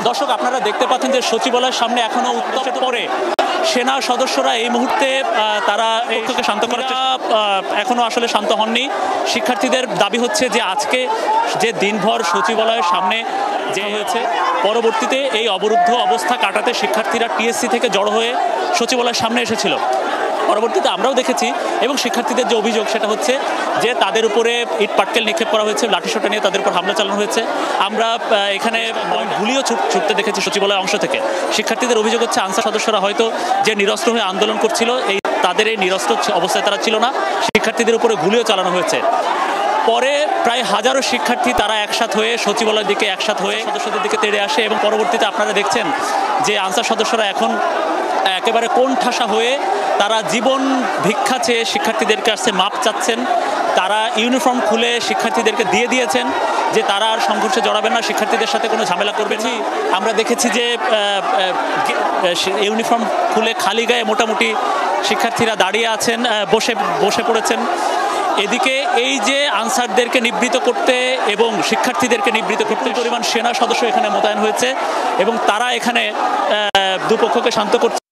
দর্শক আপনারা দেখতে পাচ্ছেন যে সচিবালয়ের সামনে এখনো উত্তপ্ত পরে সেনা সদস্যরা এই মুহূর্তে তারা এইটাকে শান্ত করার এখনো আসলে শান্ত হননি। শিক্ষার্থীদের দাবি হচ্ছে যে আজকে যে দিনভর সচিবালয়ের সামনে যে হয়েছে, পরবর্তীতে এই অবরুদ্ধ অবস্থা কাটাতে শিক্ষার্থীরা টিএসসি থেকে জড়ো হয়ে সচিবালয়ের সামনে এসেছিল। পরবর্তীতে আমরাও দেখেছি এবং শিক্ষার্থীদের যে অভিযোগ সেটা হচ্ছে যে তাদের উপরে ইট পাটকেল নিক্ষেপ করা হয়েছে, লাঠিসোঁটা নিয়ে তাদের উপর হামলা চালানো হয়েছে। আমরা এখানে গুলিও ছুটতে দেখেছি সচিবালয় অংশ থেকে। শিক্ষার্থীদের অভিযোগ হচ্ছে আনসার সদস্যরা হয়তো যে নিরস্ত্র হয়ে আন্দোলন করছিল তাদের এই নিরস্ত্র অবস্থায় তারা ছিল না, শিক্ষার্থীদের উপরে গুলিও চালানো হয়েছে। পরে প্রায় হাজারো শিক্ষার্থী তারা একসাথ হয়ে সচিবালয়ের দিকে একসাথ হয়ে সদস্যদের দিকে তেড়ে আসে এবং পরবর্তীতে আপনারা দেখছেন যে আনসার সদস্যরা এখন একেবারে কোণঠাসা হয়ে তারা জীবন ভিক্ষা চেয়ে শিক্ষার্থীদের কাছে মাপ চাচ্ছেন। তারা ইউনিফর্ম খুলে শিক্ষার্থীদেরকে দিয়ে দিয়েছেন যে তারা আর সংঘর্ষে জড়াবেন না, শিক্ষার্থীদের সাথে কোনো ঝামেলা করবেন না। আমরা দেখেছি যে ইউনিফর্ম খুলে খালি গায়ে মোটামুটি শিক্ষার্থীরা দাঁড়িয়ে আছেন, বসে পড়েছেন। এদিকে এই যে আনসারদেরকে নিবৃত করতে এবং শিক্ষার্থীদেরকে নিবৃত করতে পরিমাণ সেনা সদস্য এখানে মোতায়েন হয়েছে এবং তারা এখানে দুপক্ষকে শান্ত করছে।